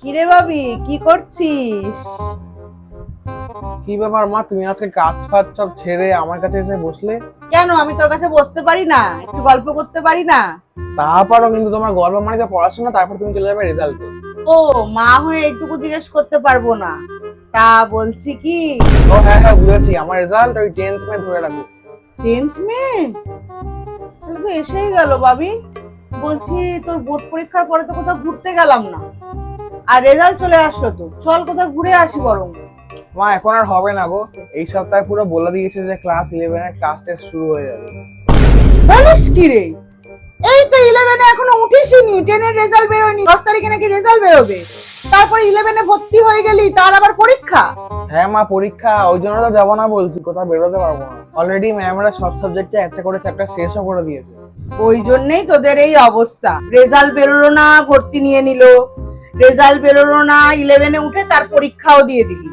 কিরে ভাবি, কি করছিস? কি ব্যাপার মা, তুমি আজকে কাজ ফাজ সব ছেড়ে আমার কাছে এসে বসলে? কেন, আমি তোর কাছে বসতে পারি না? একটু গল্প করতে পারি না? তারপরও কিন্তু তোমার গল্প মানে তো পড়াশোনা, তারপর তুমি চলে যাবে রেজাল্টে। ও, মা হয়ে একটুকু জিজ্ঞেস করতে পারবো না? তা বলছি কি, ও হ্যাঁ হ্যাঁ, বুঝেছি, আমার রেজাল্ট ওই 10th মে ধরে রাখো। 10th মে? তাহলে তো এসেই গেল ভাবি। বলছি, তোর বোর্ড পরীক্ষার পরে তো কোথাও ঘুরতে গেলাম না, আর রেজাল্ট চলে আসলো, তো চল কোথাও ঘুরে আসি বরং। মা এখন আর হবে না গো, এই সপ্তাহে পুরো বলে দিয়েছে যে ক্লাস 11 এর ক্লাস টেস্ট শুরু হয়ে যাবে। বলিস কি রে? এই তো 11-এ এখনো উঠিসনি, 10 এর রেজাল্ট বেরোয়নি, 10 তারিখে নাকি রেজাল্ট বেরোবে। তারপরে 11-এ ভর্তি হয়ে গেলি, তার আবার পরীক্ষা? হ্যাঁ মা, পরীক্ষা, ওই জন্য তো যাবো না বলছি, কোথাও বেরোতে পারবো না। অলরেডি ম্যামরা সব সাবজেক্টে একটা করে চ্যাপ্টার শেষও করে দিয়েছে। ওই জন্যই তোদের এই অবস্থা। রেজাল্ট বেরোলো না, ভর্তি নিয়ে নিল। রেজাল্ট বেরোলো না, 11-এ উঠে তার পরীক্ষাও দিয়ে দিলি।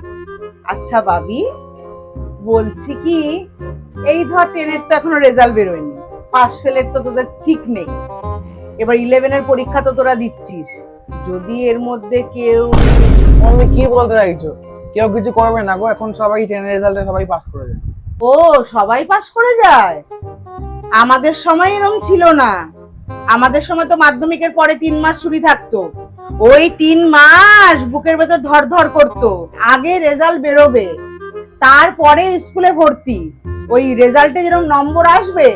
আচ্ছা ভাবি, বলছি কি, এই ধর 10-এর তো এখনো রেজাল্ট বেরোয়নি, পাস ফেলের তো তোদের ঠিক নেই। এবার 11-এর পরীক্ষা তো তোরা দিচ্ছিস, যদি এর মধ্যে কেউ... তুমি কি বলতে চাইছো? কেউ কিছু করবে না গো, এখন সবাই 10 এর রেজাল্টে সবাই পাস করে যায়। ও, সবাই পাস করে যায়? আমাদের সময় এরকম ছিল না। আমাদের সময় তো মাধ্যমিকের পরে 3 মাস ছুটি থাকতো। ওই 3 মাস বুকের ভেতর ধর ধর করতো। আগে রেজাল্ট বেরোবে, তারপরে স্কুলে ভর্তি। ওই রেজাল্টে যেরকম নম্বর আসবে,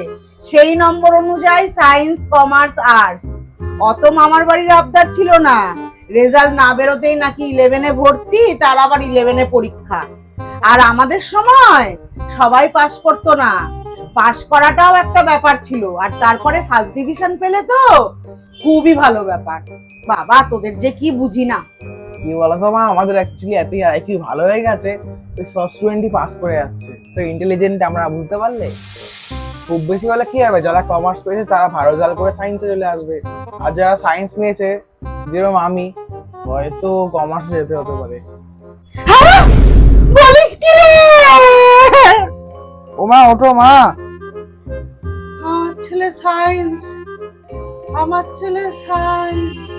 সেই নম্বর অনুযায়ী সায়েন্স, কমার্স, আর্টস। অত মামার বাড়ির আবদার ছিল না। রেজাল্ট না বেরোতেই নাকি 11-এ ভর্তি, তার আবার 11-এ পরীক্ষা। আর আমাদের সময় সবাই পাস করতো না, পাস করাটাও একটা ব্যাপার ছিল, আর তারপরে ফার্স্ট ডিভিশন পেলে তো খুবই ভালো ব্যাপার। বাবা, তোদের যে কি বুঝি না। কি বলতো মা, আমাদের অ্যাকচুয়ালি এত আইকিউ ভালো হয়ে গেছে, ওই সব স্টুডেন্টই পাস করে যাচ্ছে। তো ইন্টেলিজেন্ট আমরা, বুঝতে পারলে? খুব বেশি হলে কি হবে, যারা কমার্স করেছে তারা ভালো রেজাল্ট করে সায়েন্সে চলে আসবে, আর যারা সায়েন্স নিয়েছে, যেরকম আমি, হয়তো কমার্সে যেতে হতে পারে। হ্যাঁ, বলিস কি রে? ও মা, ওঠো মা। আমার ছেলে সায়েন্স, আমার ছেলে সায়েন্স।